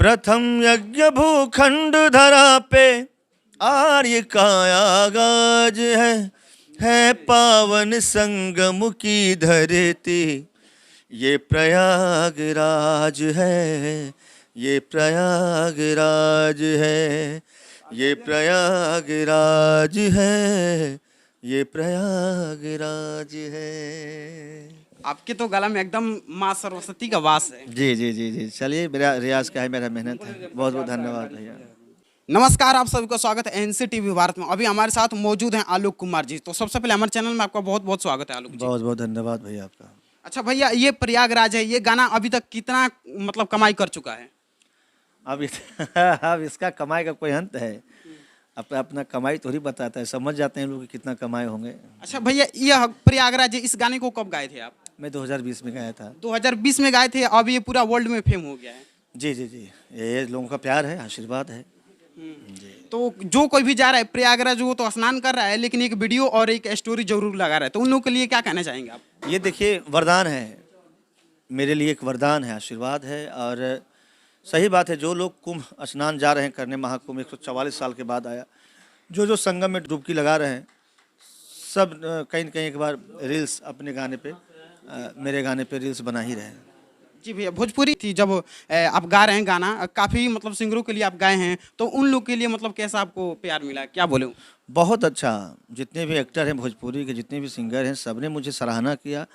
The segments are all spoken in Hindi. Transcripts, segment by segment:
प्रथम यज्ञ भूखंड धरा पे आर्य का आगाज है पावन संगम की धरती, ये प्रयागराज है, ये प्रयागराज है, ये प्रयागराज है, ये प्रयागराज है। आपके तो गला में एकदम माँ सरस्वती का वास है। जी जी जी जी, चलिए मेरा रियाज का है, मेरा मेहनत है। बहुत बहुत धन्यवाद भैया। नमस्कार, आप सभी का स्वागत है एनसीटीवी भारत में। अभी हमारे साथ मौजूद हैं आलोक कुमार जी। तो सबसे पहले हमारे चैनल में आपका बहुत बहुत स्वागत है आलोक जी। बहुत बहुत धन्यवाद भैया आपका। अच्छा भैया, ये प्रयागराज है, ये गाना अभी तक कितना मतलब कमाई कर चुका है? अब इसका कमाई का कोई अंत है? अपना कमाई तो ही बताता है, समझ जाते हैं लोग कि कितना कमाए होंगे। अच्छा भैया, यह प्रयागराज है, इस गाने को कब गाए थे आप? मैं 2020 में गाया था। 2020 में गाए थे, अब ये पूरा वर्ल्ड में फेम हो गया है। जी जी जी, ये लोगों का प्यार है, आशीर्वाद है जी। तो जो कोई भी जा रहा है प्रयागराज, वो तो स्नान कर रहा है, लेकिन एक वीडियो और एक स्टोरी जरूर लगा रहा है। तो उन लोगों के लिए क्या कहना चाहेंगे आप? ये देखिए, वरदान है मेरे लिए, एक वरदान है, आशीर्वाद है। और सही बात है, जो लोग कुंभ स्नान जा रहे हैं करने, महाकुंभ 144 साल के बाद आया, जो संगम में डुबकी लगा रहे हैं, सब कहीं न कहीं एक बार रील्स अपने गाने पे, मेरे गाने पे रील्स बना ही रहे हैं। जी भैया, भोजपुरी थी जब आप गा रहे हैं गाना, काफ़ी मतलब सिंगरों के लिए आप गाए हैं, तो उन लोग के लिए मतलब कैसा आपको प्यार मिला, क्या बोले? बहुत अच्छा। जितने भी एक्टर हैं भोजपुरी के, जितने भी सिंगर हैं, सब ने मुझे सराहना किया।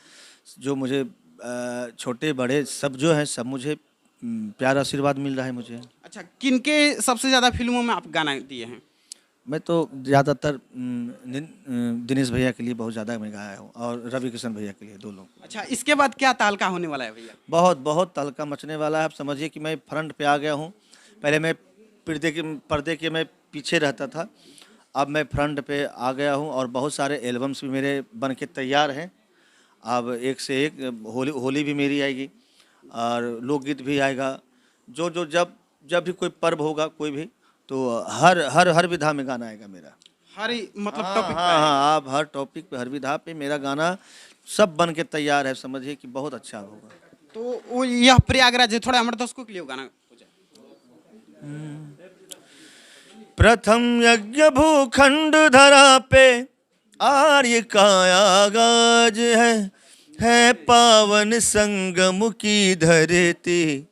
जो मुझे छोटे बड़े सब जो हैं, सब मुझे प्यार आशीर्वाद मिल रहा है मुझे। अच्छा, किनके सबसे ज़्यादा फिल्मों में आप गाना दिए हैं? मैं तो ज़्यादातर दिनेश भैया के लिए बहुत ज़्यादा मैं गाया हूँ, और रवि किशन भैया के लिए, दो लोग। अच्छा, इसके बाद क्या तालका होने वाला है भैया? बहुत बहुत तहलका मचने वाला है। आप समझिए कि मैं फ्रंट पे आ गया हूँ। पहले मैं पर्दे के मैं पीछे रहता था, अब मैं फ्रंट पे आ गया हूँ, और बहुत सारे एल्बम्स भी मेरे बन के तैयार हैं। अब एक से एक होली भी मेरी आएगी, और लोकगीत भी आएगा। जब भी कोई पर्व होगा, कोई भी, तो हर विधा में गाना आएगा मेरा। हर मतलब हाँ टॉपिक हाँ हाँ, आप हर टॉपिक पे, हर विधा पे मेरा गाना सब बन के तैयार है। समझिए कि बहुत अच्छा होगा। तो वो यह प्रयागराज है, थोड़ा हमारे दर्शकों के लिए गाना हो जाए। प्रथम यज्ञ भूखंड धरा पे आर्य का आगाज है पावन संगम की धरती,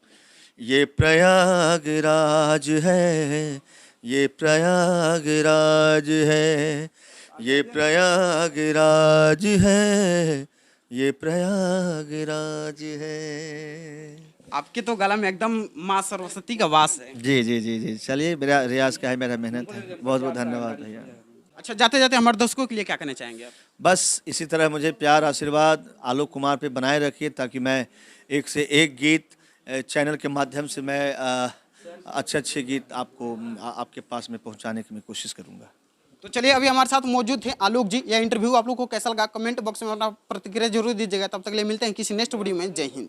ये प्रयागराज है, ये प्रयागराज है, ये प्रयागराज है, ये प्रयागराज है। आपके तो गला में एकदम माँ सरस्वती का वास है। जी जी जी जी, चलिए मेरा रियाज का है, मेरा मेहनत है। बहुत बहुत धन्यवाद भैया। अच्छा, जाते जाते हमारे दर्शकों के लिए क्या कहना चाहेंगे आप? बस इसी तरह मुझे प्यार आशीर्वाद आलोक कुमार पे बनाए रखिए, ताकि मैं एक से एक गीत चैनल के माध्यम से मैं अच्छे अच्छे गीत आपके पास में पहुंचाने की मैं कोशिश करूंगा। तो चलिए, अभी हमारे साथ मौजूद थे आलोक जी। यह इंटरव्यू आप लोग को कैसा लगा, कमेंट बॉक्स में अपना प्रतिक्रिया जरूर दीजिएगा। तब तक के लिए मिलते हैं किसी नेक्स्ट वीडियो में। जय हिंद।